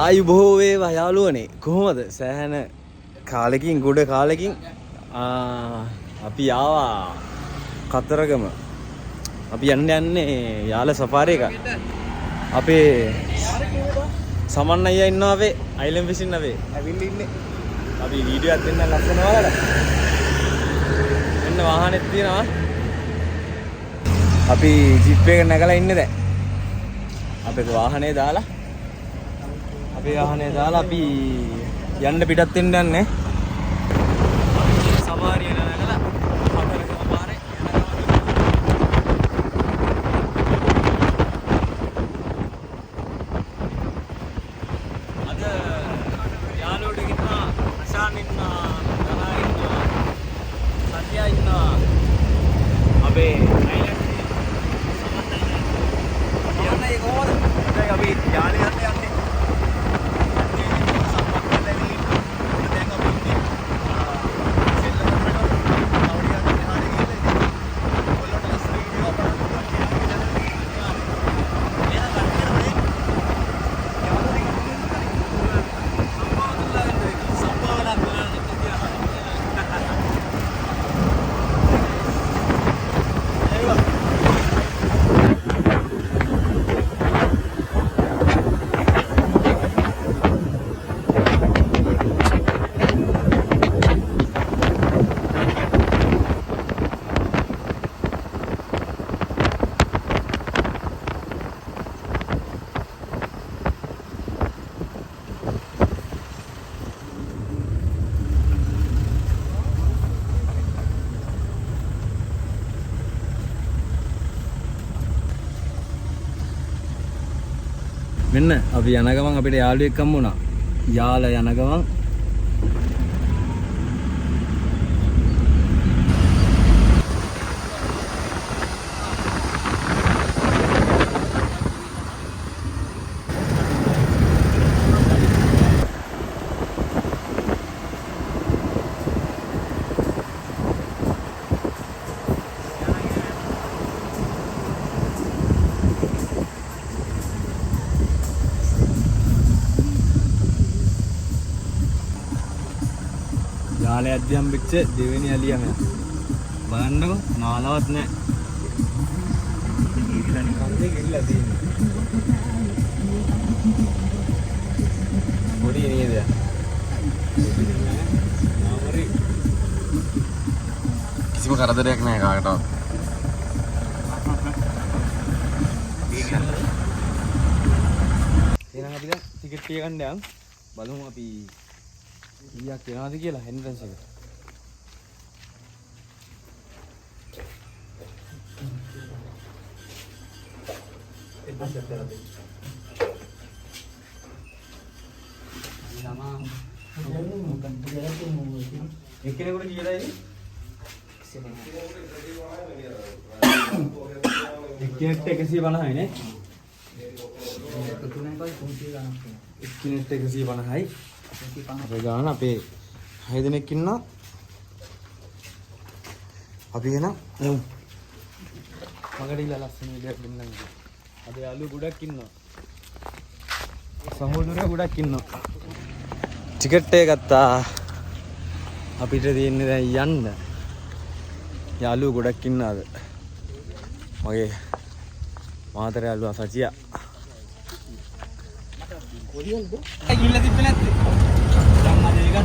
ආයුබෝව වේවා යාළුවනේ කොහොමද සෑහෙන කාලෙකින් ගොඩ කාලෙකින් අපි ආවා කතරගම අපි යන්නේ යාල සෆාරි එක අපේ සමන් අයියා ඉන්නවා අපේ අයිලන්ඩ් ෆිෂින් අපේ ඇවිල්ලා ඉන්නේ අපි වීඩියෝ එකක් දෙන්න ලස්සන වලට මෙන්න වාහනේත් තියෙනවා අපි ජිප් එක නැගලා ඉන්නේ දැන් අපේ වාහනේ දාලා අපි යන්න පිටත් වෙන්න යන්නේ සවාරිය නගලා කතරගම පාරේ අද යාළුවෝ ටික ඉන්නවා අශාන් ඉන්නවා ගනා ඉන්නවා සත්‍යා ඉන්නවා අපේ අයිලන්ඩ් සමන්තයි කොහොමද දැන් අපි යාළුවෝ යන්නේ මෙන්න අපි යන ගමන් අපිට යාළුවෙක් හම්බ වුණා. යාල යන ගමන් යාලේ අධ්‍යම් පිච්ච දෙවෙනි ඇලියම බලන්නකො නාලවත් නැහැ. ඉල්ලන්නේ කන්දේ ගිල්ලා තියෙන්නේ. පොඩි නේද? නාමරි කිසිම කරදරයක් නැහැ කාටවත්. එහෙනම් අපි දැන් ටිකට් එක ගන්න යන් බලමු අපි ඊයක් යනවාද කියලා එන්ට්‍රන්ස් එකට. එක්කෙනෙකුට කීයදයිද? එක්කෙනෙක්ට 150යි නේ? එක්කෙනෙක්ට 150යි. අපේ ගාන අපේ 6 දෙනෙක් ඉන්නවා. අපි එන මගට ඉල්ල ලස්සන විදියක් දෙන්නම්. අද යාළුවෝ ගොඩක් ඉන්නවා. සහෝදරයෝ ගොඩක් ඉන්නවා. ටිකට් එක ගත්තා. අපිට තියෙන්නේ දැන් යන්න. යාළුවෝ ගොඩක් ඉන්නවා අද. මගේ මාතර යාළුවා සචියා. කොරියල්ද? ගිල්ල තිබ්බේ නැත්තේ. දැන් අද ඒක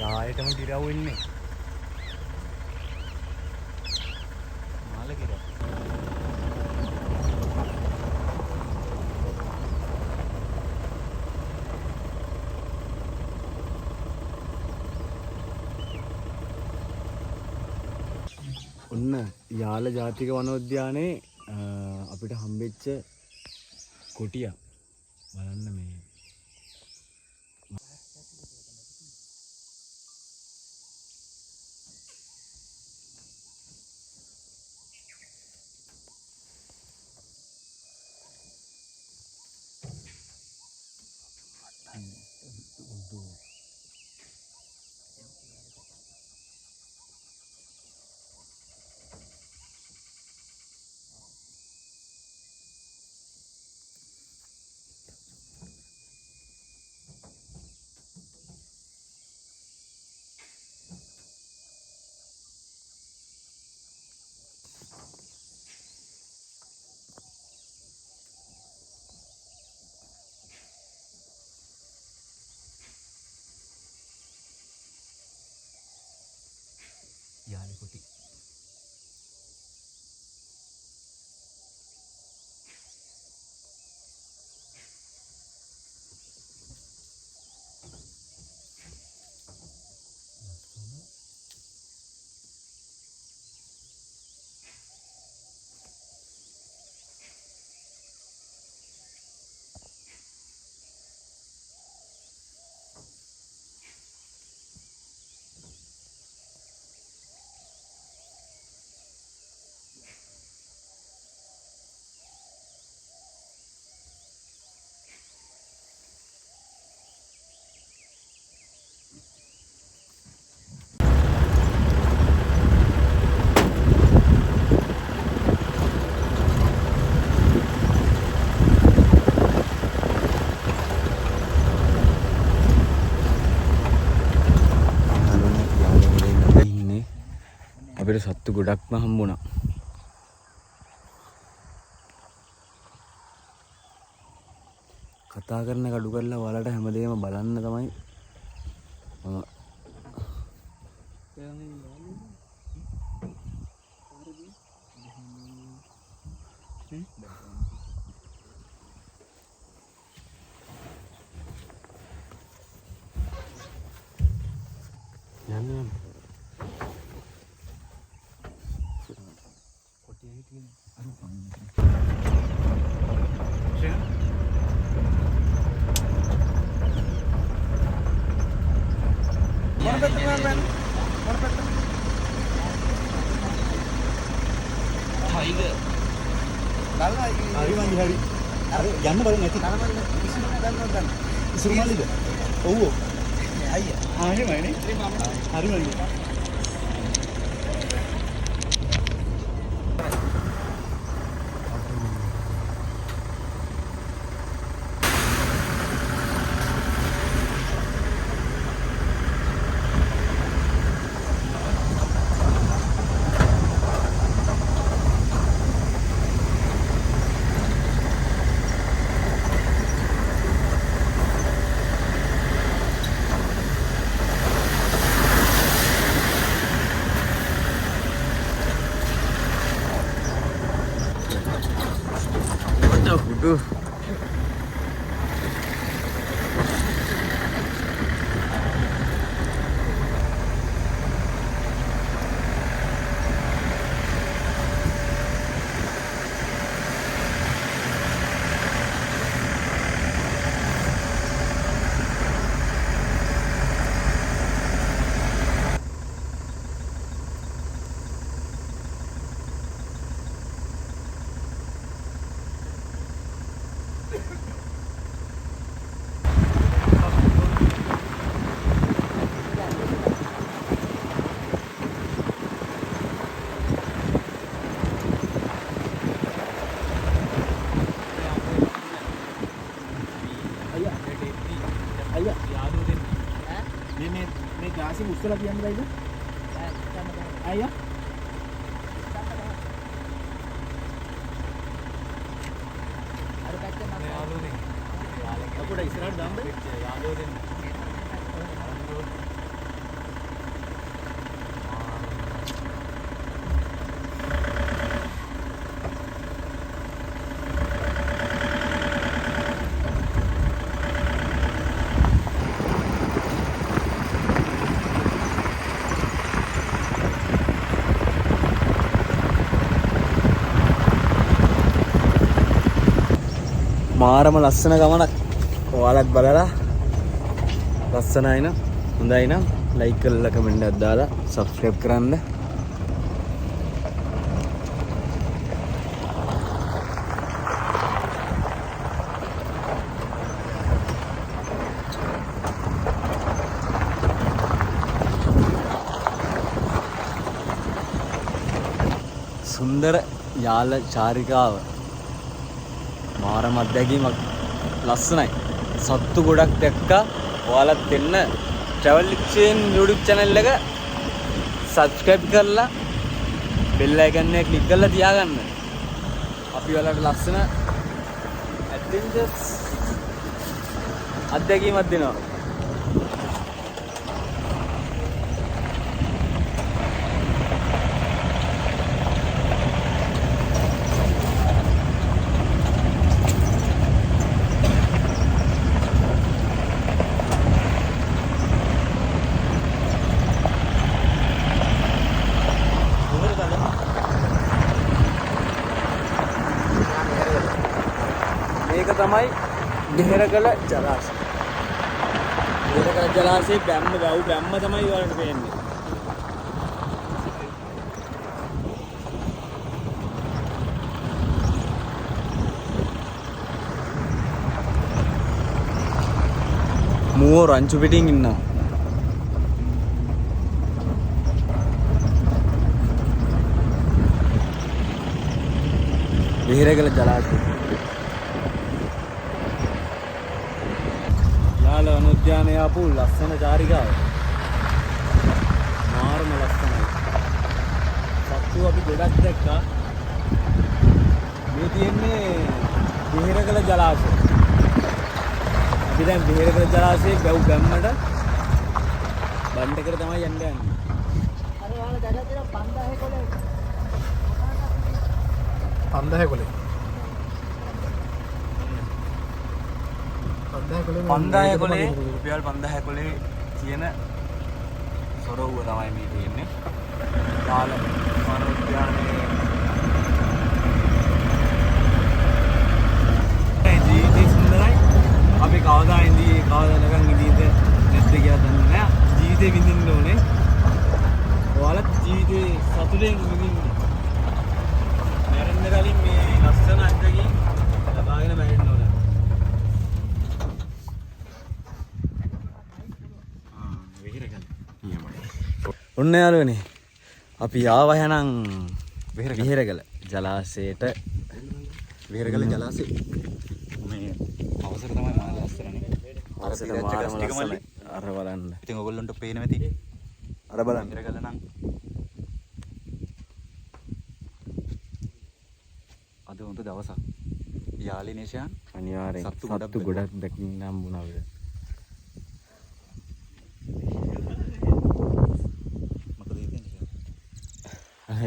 යායටම ගිරව් වෙන්නේ. මාළ ගිරව්. ඔන්න යාල ජාතික වනෝද්‍යානයේ අපිට හම්බෙච්ච කොටිය බලන්න මේ යාලකොටි අපිට සත්තු ගොඩක්ම හම්බුණා. කතා කරන කඩු කරලා ඔයාලට හැමදේම බලන්න තමයි යන්න යන්න බලන්න නැති ඉස්සර මල්ලිද ඔව් අයියා එහෙමයිනේ හරිමයි Aduh. Kasih usul lagi yang lain. Ayah. Ada kacang apa? Yalu nih. Aku udah istirahat dah, Mbak. Yalu nih. මාරම ලස්සන ගමනක්. ඔයාලත් බලලා ලස්සනයි නම් හොඳයි නම් ලයික් කරලා කමෙන්ට් එකක් දාලා සබ්ස්ක්‍රයිබ් කරන්න. සුන්දර යාල චාරිකාව මාරම අත්දැකීමක් ලස්සනයි. සත්තු ගොඩක් දැක්කා. ඔයාලත් එන්න travel chain YouTube channel එක subscribe කරලා bell icon එක click කරලා තියාගන්න. අපි ඔයාලට ලස්සන adventures අත්දැකීමක් දෙනවා. මේක තමයි බෙහෙරගල ජලාශය. බෙහෙරගල ජලාශයේ බැම්ම වැව් බැම්ම තමයි වලට පේන්නේ. මුවෝ රංචු පිටින් ඉන්නවා. බෙහෙරගල ජලාශය. යාල වනෝද්‍යානයේ ආපු ලස්සන චාරිකාව. මාරම ලස්සනයි. සත්තු අපි ගොඩක් දැක්කා. මේ තියෙන්නේ බෙහෙරගල ජලාශය. අපි දැන් බෙහෙරගල ජලාශයේ වැව් බැම්මට බණ්ඩකට තමයි යන්න යන්නේ. අර ඔයාලා දැකලා තියෙනවා 5000 කොලේ. 5000 කොලේ. 5000 කොලේ රුපියල් 5000 කොලේ තියෙන සොරවුව තමයි මේ තියෙන්නේ. යාල වනෝද්‍යානයේ ජීවිතේ සුන්දරයි. අපි කවදා නැකන් ඉඳීද නැද්ද කියලා දන්නේ නැහැ. ජීවිතේ විඳින්න ඕනේ. ඔයාලත් ජීවිතේ සතුටෙන් විඳින්න. මැරෙන්න කලින් මේ ලස්සන අත්දැකීම් ලබාගෙන මැරෙන්න ඕනේ. ඔන්න යාළුවනේ අපි ආවා එහෙනම් බෙහෙරගල ජලාශයට. බෙහෙරගල ජලාශය මේ අවසර තමයි මාර ලස්සනනේ. අවසර මාරම ලස්සනයි. අර බලන්න. ඉතින් ඔයගොල්ලන්ට පේන වෙති. අර බලන්න. බෙහෙරගල නම් අද හොඳ දවසක්. යාලේ නේෂයන් අනිවාර්යෙන් සත්තු ගොඩක් දකින්න හම්බුණා වේද.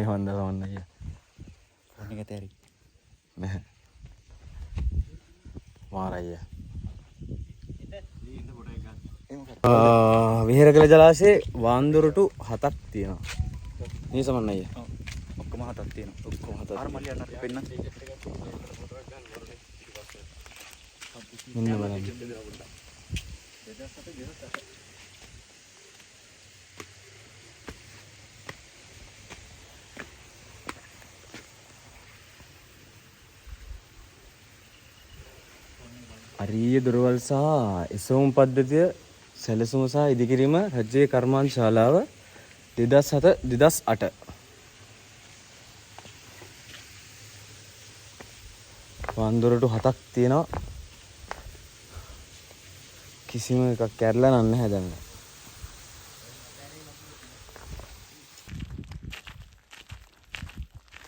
වන්ද වන්න අය ෆෝන් එක තේරි නැහැ මාරය. බෙහෙරගල ජලාශයේ වාන්දුරුටු 7ක් තියෙනවා. මේ සමන්න අය ඔක්කොම 7ක් තියෙනවා. ඔක්කොම 7ක්. අර මල්ලි අන්න පෙන්න. මෙන්න බලන්න. අරීය දොරවල් සහ එසවුම් පද්ධතිය සැලසුම සහ ඉදිකිරීම රජයේ කර්මාන්ත ශාලාව 2007-2008 වන්දොරටු 7ක් තියෙනවා. කිසිම එකක් කැඩලා නැහැ දැන්.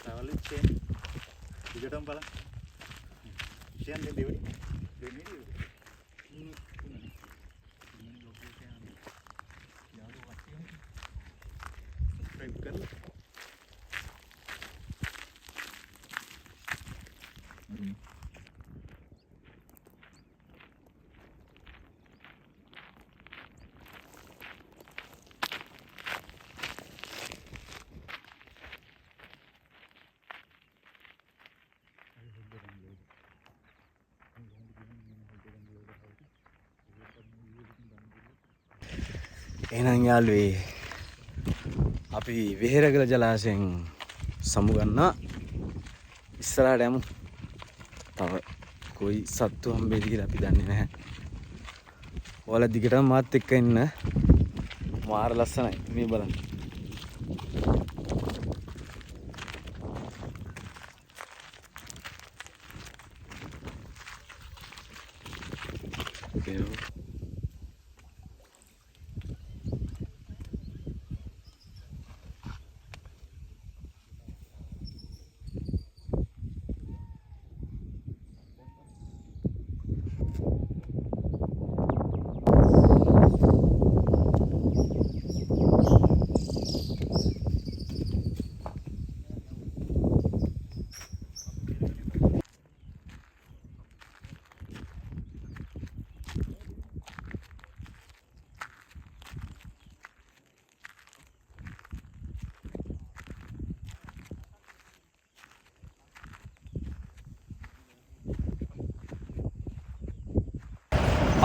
travel chain දිගටම බලන්න. chain දෙවිලි එහෙනම් යාළුවේ අපි බෙහෙරගල ජලාශයෙන් සමුගන්නා ඉස්සරහට යමු. තව කොයි සත්තු හම්බෙයිද කියලා අපි දන්නේ නැහැ. ඔයාලා දිගටම මාත් එක්ක ඉන්න. මාර ලස්සනයි මේ බලන්න.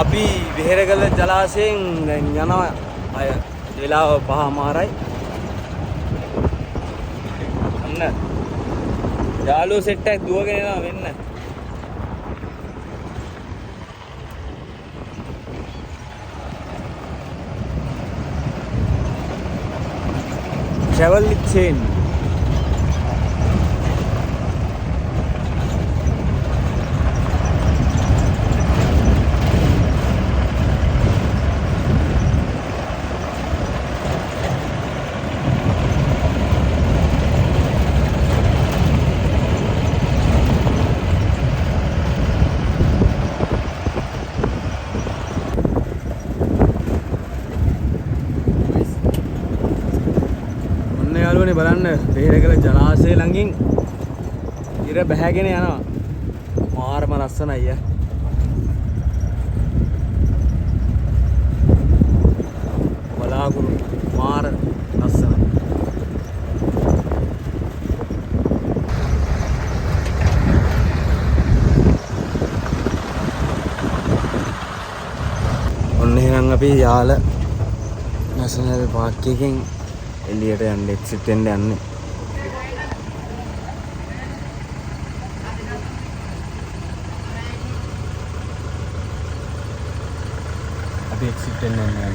අපි විහෙරගල ජලාශයෙන් දැන් යනවා අය වෙලාව 5:00මාරයි. අන්න යාළුවෝ සෙට් එකක් දුවගෙන යනවා වෙන්න. travel with chain. යාළුවනේ බලන්න බෙහෙරගල ජලාශය ළඟින් ඉර බැහැගෙන යනවා. මාරම ලස්සනයි අය. බලාකුරු මාර ලස්සනයි. ඔන්න එහෙනම් අපි යාල නැෂනල් පාර්ක් එකෙන් එළියට යන්න එක්සිට් වෙන්න යන්නේ. අපි එක්සිට් වෙන්න යන්නේ.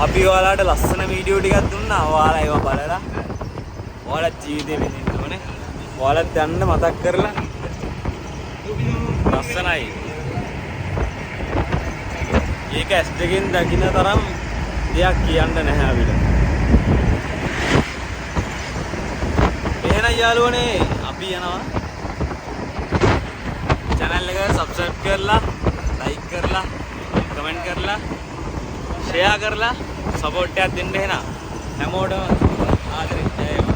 අපි ඔයාලට ලස්සන වීඩියෝ ටිකක් දුන්නා. ඔයාලා ඒවා බලලා ඔයාලා ජීවිතේ විඳින්න ඕනේ. ඔයාලත් යන්න මතක් කරලා ලස්සනයි. ඒක ඇස් දෙකෙන් දකින්න තරම් දෙයක් කියන්න නැහැ අපිට. එහෙනම් යාළුවනේ අපි යනවා. channel එක subscribe කරලා, like කරලා, comment කරලා, share කරලා support එකක් දෙන්න එහෙනම්. හැමෝටම ආදරේ.